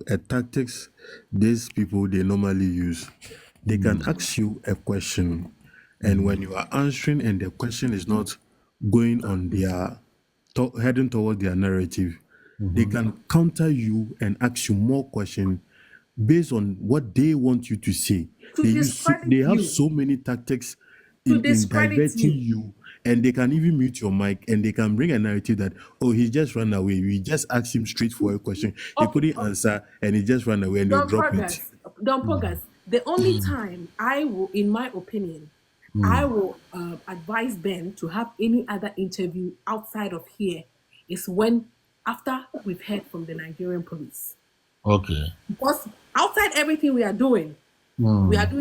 A tactics these people they normally use. They can ask you a question, and when you are answering and the question is not going on their heading toward their narrative, they can counter you and ask you more questions based on what they want you to say. To discredit They have you. so many tactics To in discredit diverting you. you, and they can even mute your mic and they can bring a narrative that, oh, he just ran away. We just asked him straight for a question. He Okay, couldn't answer and he just ran away and you Don't drop it. progress. Don't progress. The only time I will, in my opinion, I will advise Ben to have any other interview outside of here is when after we've heard from the Nigerian police. Okay. Because outside everything we are doing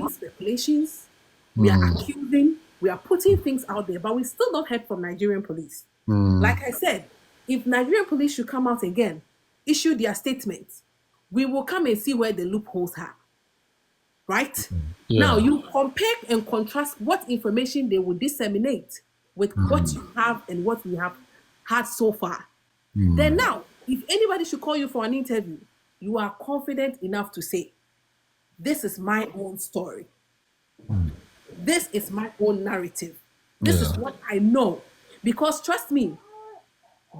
speculations, we are accusing, we are putting things out there, but we still not heard from Nigerian police. Like I said, if Nigerian police should come out again, issue their statements, we will come and see where the loopholes are. Right? Now, Yeah. you compare and contrast what information they will disseminate with what you have and what we have had so far. Then now, if anybody should call you for an interview, you are confident enough to say, this is my own story. This is my own narrative. This Yeah. is what I know. Because trust me,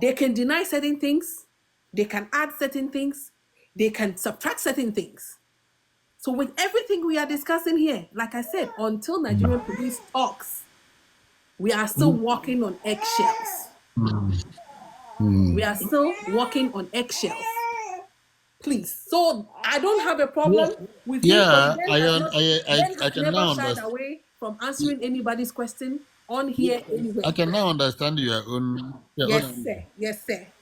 they can deny certain things, they can add certain things, they can subtract certain things. So with everything we are discussing here, like I said, until Nigerian police talks, we are still walking on eggshells. We are still walking on eggshells. Please. So I don't have a Yeah. problem with him because Yeah. Ben I has can never now shied understand. away from answering anybody's question on here I anywhere. can now understand your Yes, own. sir. Yes, sir.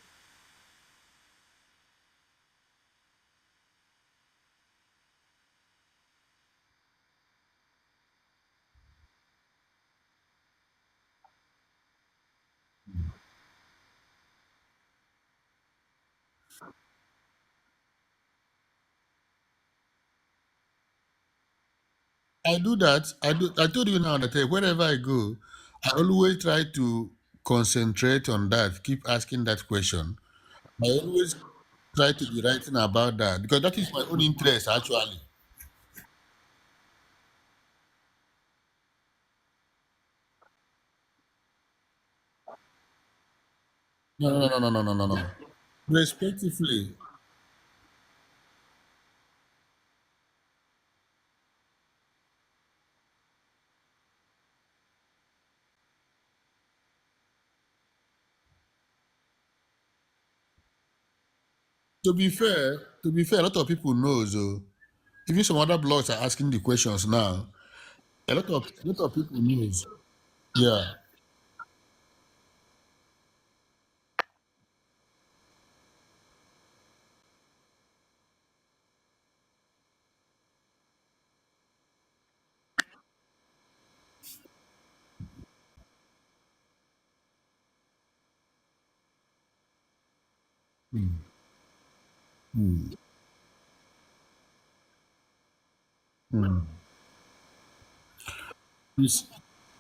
I do that. I told you now that wherever I go, I always try to concentrate on that. Keep asking that question. I always try to be writing about that because that is my own interest actually. No, no, no, no, no, no, no, no. Respectively, to be fair, a lot of people know. So even some other blogs are asking the questions now. A lot of people knows. Yeah. Mm, mm, mm. You see,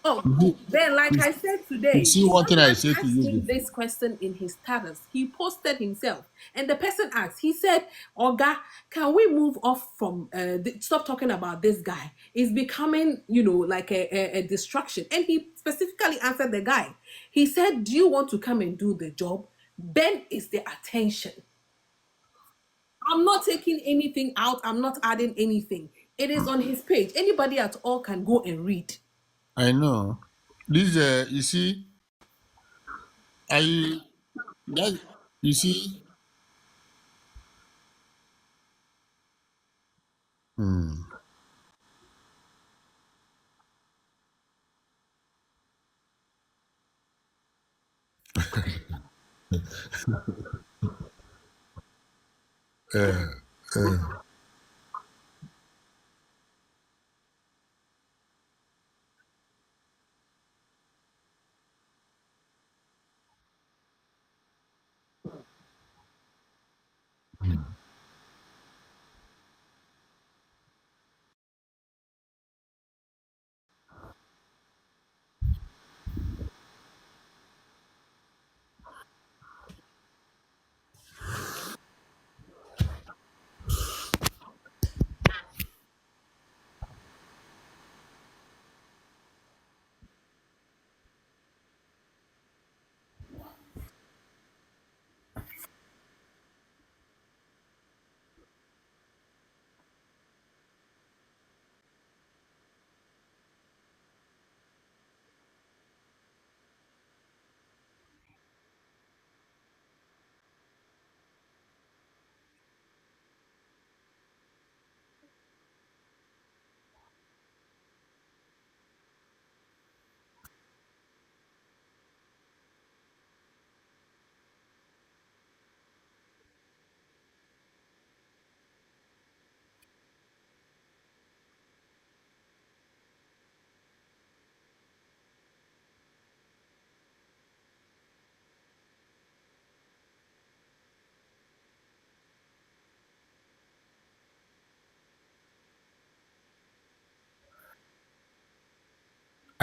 Oh, you then, like see, I said you today, see one thing I someone say to asked you him before. this question in his status. He posted himself, and the person asked, he said, Oga, can we move off from, stop talking about this guy? It's becoming, like a distraction. And he specifically answered the guy. He said, do you want to come and do the job? Ben is the attention. I'm not taking anything out, I'm not adding anything. It is on his page. Anybody at all can go and read. I know. This, you see, I that you see. Hmm. Uh, uh,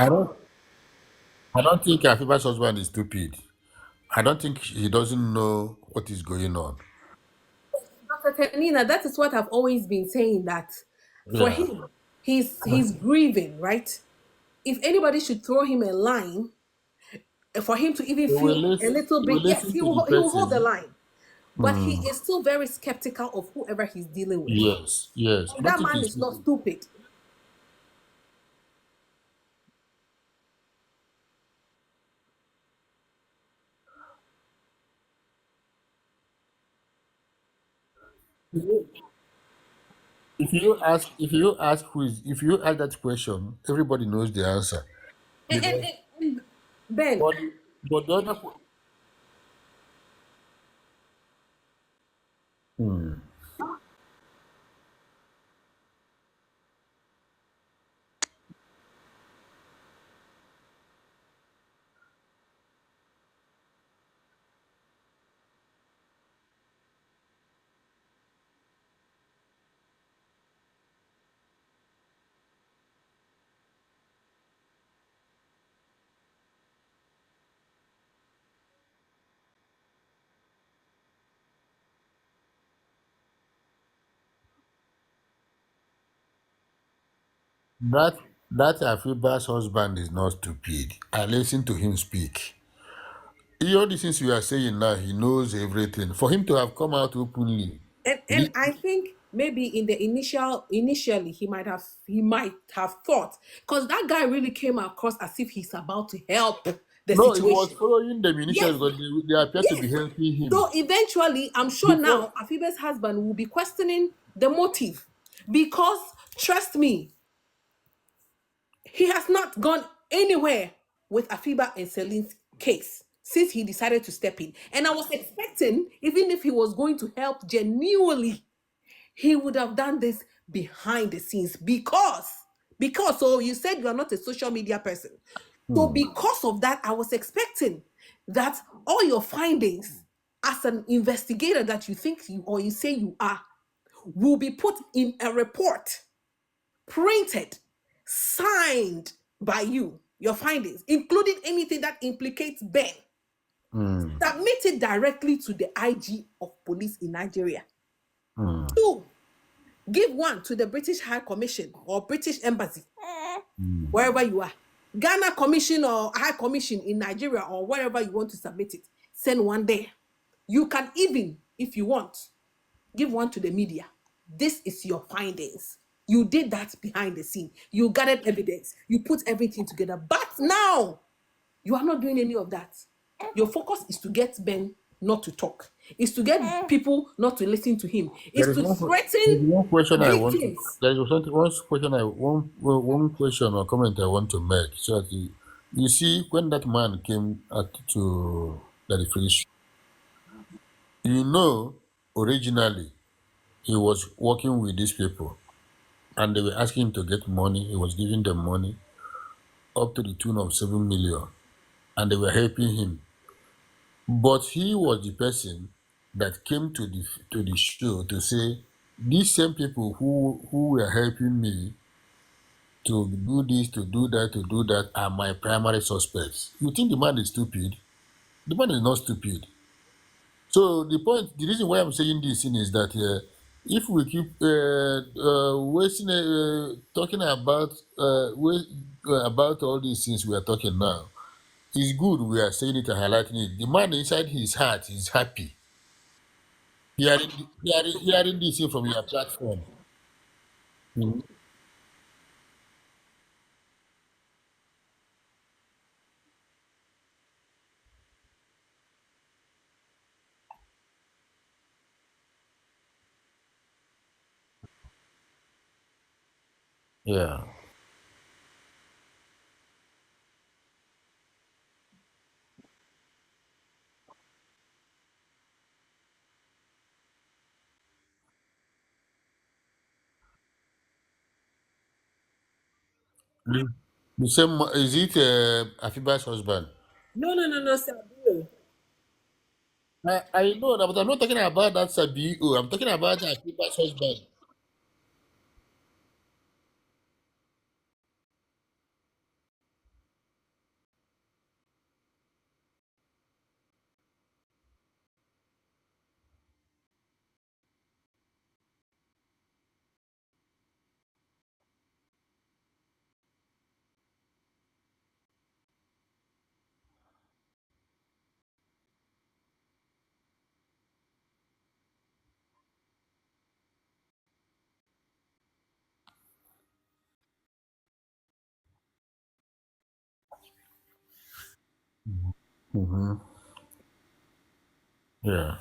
I don't. I don't think Afiba's husband is stupid. I don't think he doesn't know what is going on. Dr. Tenina, that is what I've always been saying, that for Yeah. him, he's grieving, right? If anybody should throw him a line, for him to even He will feel a listen. little He bit, will yes, listen to the he will hold the person. line. But he is still very skeptical of whoever he's dealing with. Yes. Yes. I And don't that think man he's is not stupid. stupid. If you ask that question, everybody knows the answer. And, and, Because and, and Ben, but but the other Hmm. that that Afiba's husband is not stupid. I listen to him speak. All the things you are saying now, he knows everything. For him to have come out openly, and he- I think maybe in the initially he might have thought, because that guy really came across as if he's about to help the no, he was situation. following them initially Yes, because they appear to be yes. helping him. So eventually, I'm sure Before, now Afiba's husband will be questioning the motive, because trust me, he has not gone anywhere with Afiba and Celine's case since he decided to step in. And I was expecting, even if he was going to help genuinely, he would have done this behind the scenes, because so you said you are not a social media person. So Hmm. because of that, I was expecting that all your findings as an investigator that you think you or you say you are will be put in a report, printed, signed by you, your findings, including anything that implicates Ben. Hmm. Submit it directly to the IG of police in Nigeria. Hmm. Two, give one to the British High Commission or British Embassy, Hmm. wherever you are. Ghana Commission or High Commission in Nigeria or wherever you want to submit it. Send one there. You can even, if you want, give one to the media. This is your findings. You did that behind the scene. You gathered evidence. You put everything together. But now you are not doing any of that. Your focus is to get Ben not to talk. Is to get people not to listen to him. Is There is to there's threaten one question I want to. victims. There is one question one question or comment I want to make. So that you see, when that man came to the definition, you know, originally he was working with these people, and they were asking him to get money. He was giving them money up to the tune of 7 million, and they were helping him. But he was the person that came to the show to say these same people who were helping me to do this, to do that are my primary suspects. You think the man is stupid? The man is not stupid. So the reason why I'm saying this thing is that if we keep wasting, talking about all these things we are talking now, it's good we are saying it and highlighting it. The man inside his heart is happy hearing this thing from your platform. Mhm. Yeah. The, the same is it Afiba's husband? No, no, no, no, Sabio. I know that, but I'm not talking about that Sabiu. I'm talking about Afiba's husband. Mm-hmm. Yeah.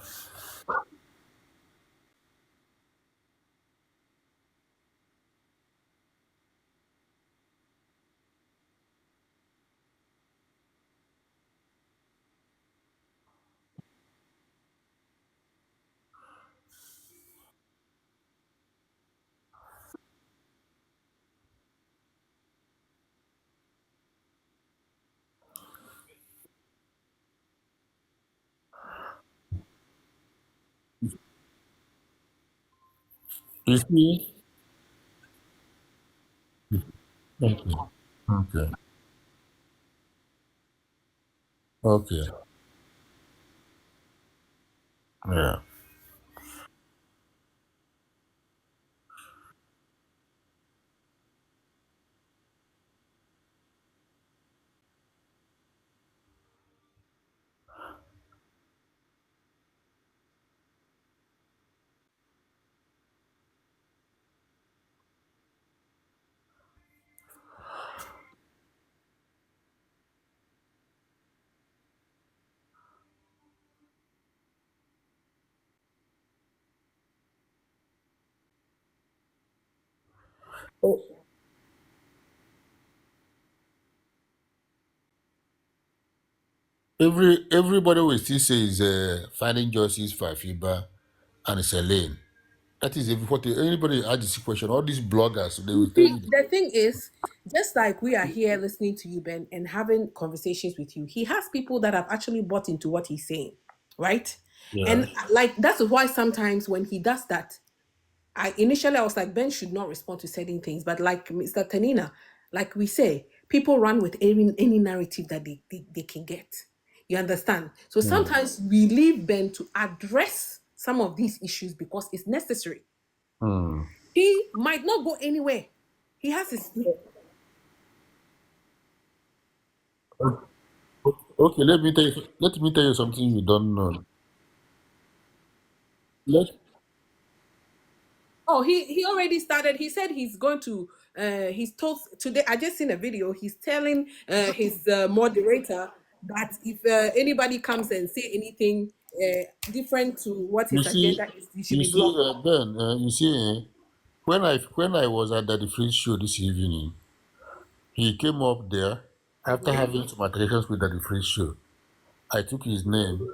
You see? Okay. Okay. Okay. Yeah. Oh, everybody will still say is finding justice for Afiba and Celin. That is what anybody ask this question. All these bloggers they will You tell see, you. That, the thing is, just like we are here listening to you, Ben, and having conversations with you, he has people that have actually bought into what he's saying, right? yeah. And like that's why sometimes when he does that, I was like, Ben should not respond to certain things, but like Mr. Tanina, like we say, people run with any narrative that they can get. You understand? So Hmm. sometimes we leave Ben to address some of these issues because it's necessary. Hmm. He might not go anywhere. He has his Okay, let me tell you something you don't know. Let Oh, he already started. He said he's going to. He's told today. I just seen a video. He's telling his moderator that if anybody comes and say anything different to what you his see agenda is, he should be blocked. Ben, you see when I was at the free show this evening, he came up there after having some alterations with the free show. I took his name.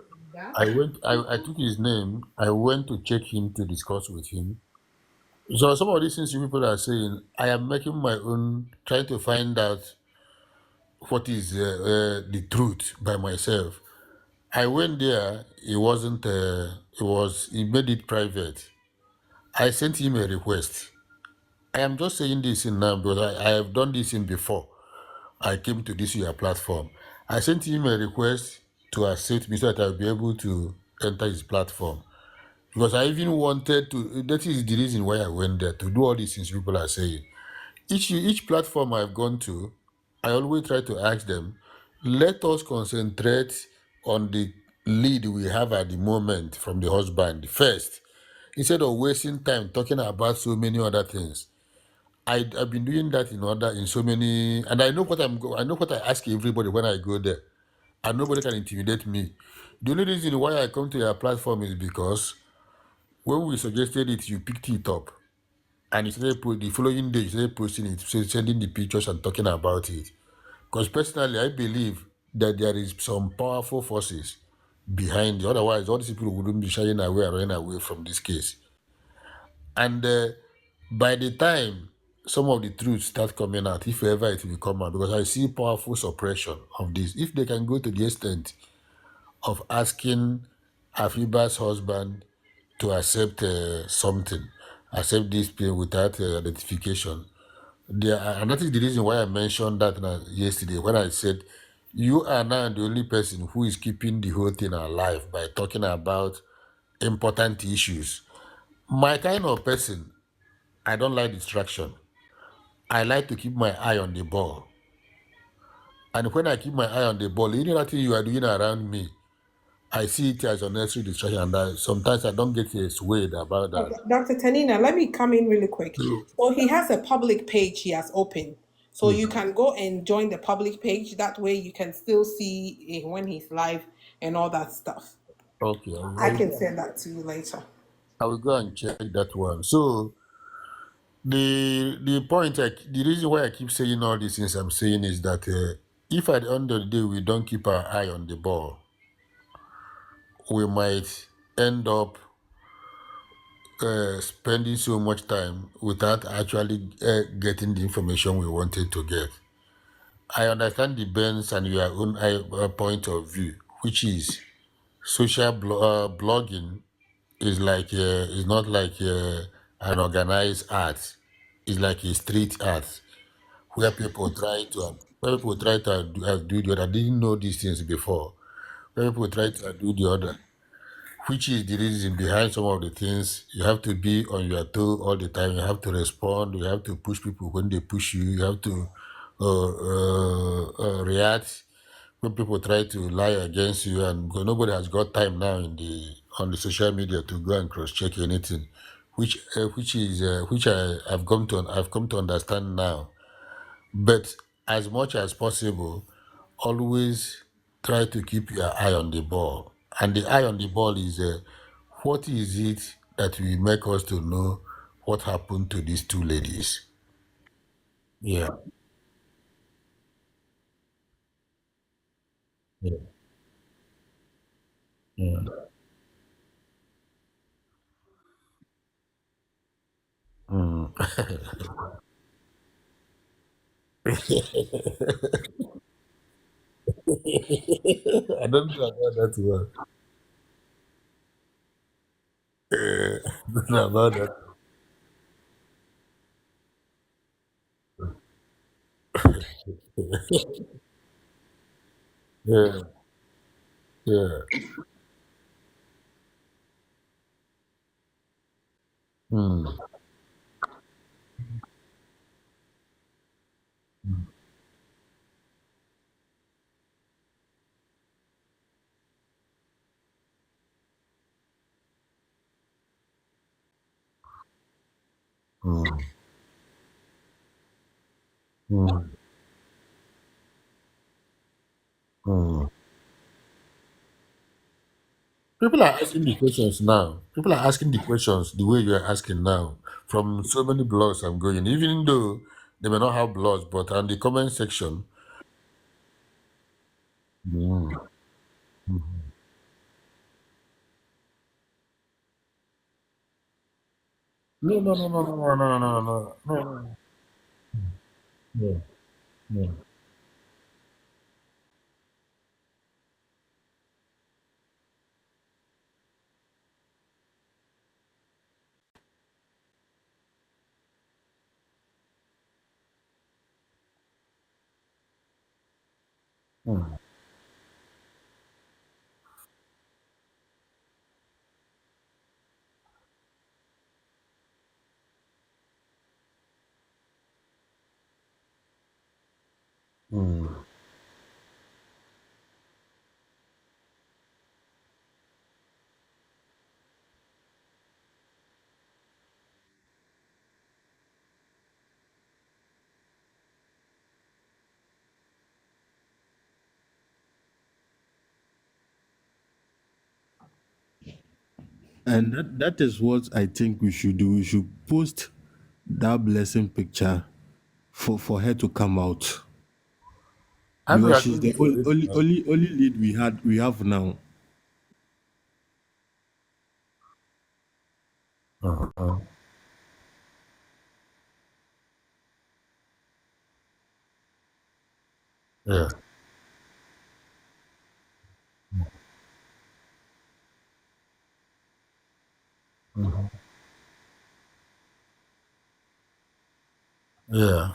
I took his name. I went to check him to discuss with him. So some of these things you people are saying, I am making my own, trying to find out what is the truth by myself. I went there. It wasn't. It was. He made it private. I sent him a request. I am just saying this in now because I have done this in before. I came to this your platform. I sent him a request to accept me so that I'll be able to enter his platform. Because I even wanted to, that is the reason why I went there, to do all these things people are saying. Each platform I've gone to, I always try to ask them, let us concentrate on the lead we have at the moment from the husband first, instead of wasting time talking about so many other things. I've been doing that in so many, and I know what I know what I ask everybody when I go there, and nobody can intimidate me. The only reason why I come to your platform is because when we suggested it, you picked it up, and you started the following day you started posting it, sending the pictures and talking about it. Because personally, I believe that there is some powerful forces behind it. Otherwise, all these people wouldn't be shying away and running away from this case. And by the time some of the truth start coming out, if ever it will come out, because I see powerful suppression of this. If they can go to the extent of asking Afiba's husband to accept something, accept this pay without identification, there are, and that is the reason why I mentioned that yesterday when I said you are now the only person who is keeping the whole thing alive by talking about important issues. My kind of person, I don't like distraction. I like to keep my eye on the ball. And when I keep my eye on the ball, any other thing you are doing around me, I see it as unnecessary distraction. And sometimes I don't get swayed about that. Dr. Tanina, let me come in really quick. So he has a public page he has opened. So you can go and join the public page. That way you can still see when he's live and all that stuff. Okay, I can send that to you later. I will go and check that one. So the point, the reason why I keep saying all these things I'm saying is that if at the end of the day we don't keep our eye on the ball, we might end up spending so much time without actually getting the information we wanted to get. I understand the bends and your own point of view, which is blogging is like is not like an organized art. It's like a street art where people try to do the other. I didn't know these things before. Where people try to do the other, which is the reason behind some of the things. You have to be on your toe all the time. You have to respond. You have to push people when they push you. You have to react when people try to lie against you. And because nobody has got time now in the on the social media to go and cross check anything, which I've come to understand now. But as much as possible, always try to keep your eye on the ball. And the eye on the ball is what is it that will make us to know what happened to these two ladies? Yeah. Yeah. Yeah. Mm. I don't know about that one. I don't know about that. Yeah. Yeah. Mm. Mm. Mm. Mm. People are asking the questions now. People are asking the questions the way you are asking now from so many blogs I'm going, even though they may not have blogs, but on the comment section. Mm. No, no, no, no, no, no, no, no, no, no, no. Yeah, yeah. Mm. Mm. And that is what I think we should do. We should post that blessing picture for her to come out And we because are she's going the to it. only lead we have now. Uh-huh. Yeah. Mhm. Yeah.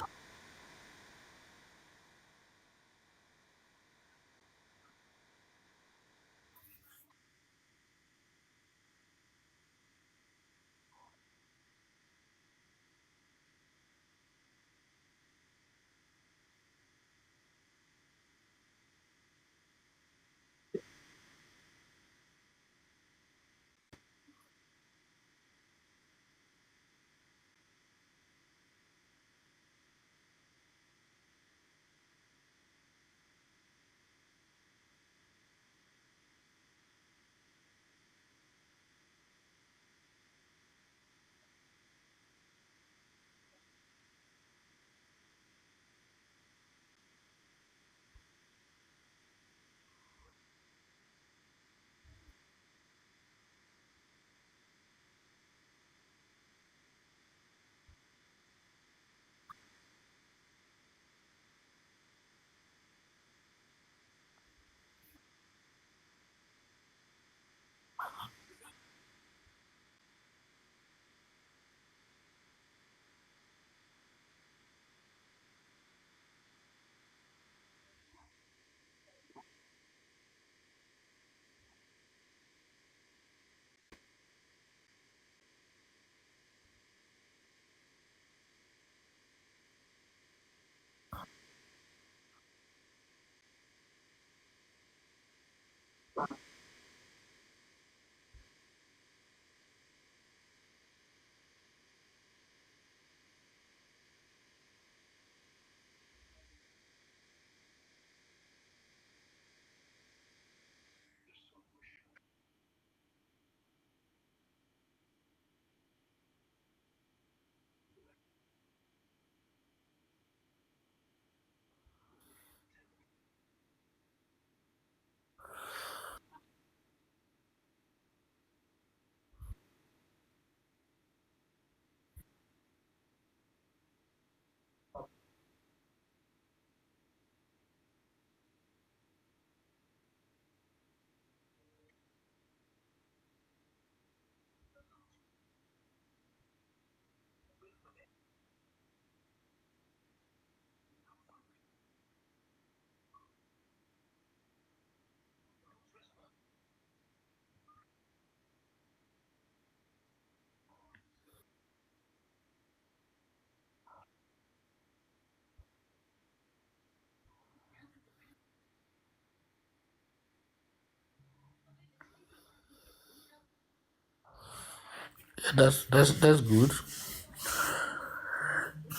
That's good.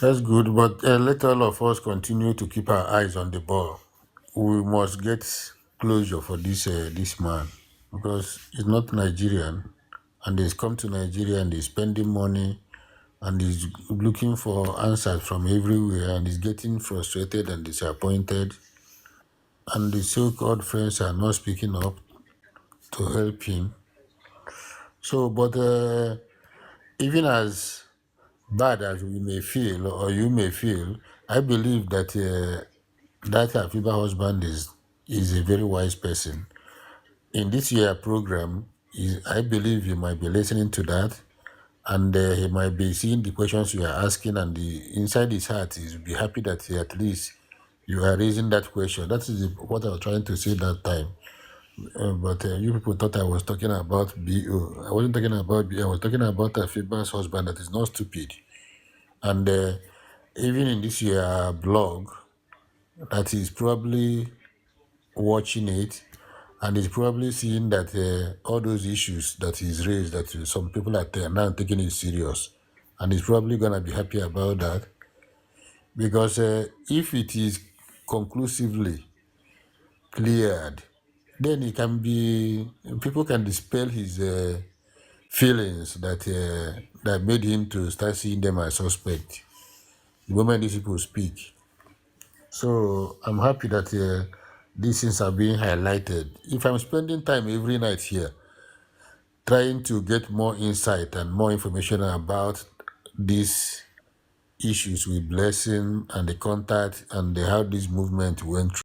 That's good. But let all of us continue to keep our eyes on the ball. We must get closure for this man because he's not Nigerian, and he's come to Nigeria and he's spending money and he's looking for answers from everywhere and he's getting frustrated and disappointed. And the so-called friends are not speaking up to help him. So, but even as bad as we may feel or you may feel, I believe that that Afiba husband is a very wise person. In this year program, I believe you might be listening to that, and he might be seeing the questions you are asking, and the inside his heart is be happy that at least you are raising that question. That is what I was trying to say that time. But you people thought I was talking about BO. I wasn't talking about BO. I was talking about Afiba's husband that is not stupid. And even in this year blog, that is probably watching it and is probably seeing that all those issues that is raised, that some people are now taking it serious, and is probably gonna be happy about that because if it is conclusively cleared, then it can be people can dispel his feelings that made him to start seeing them as suspect the moment these people speak. So I'm happy that these things are being highlighted. If I'm spending time every night here trying to get more insight and more information about these issues with blessing and the contact and how this movement went through.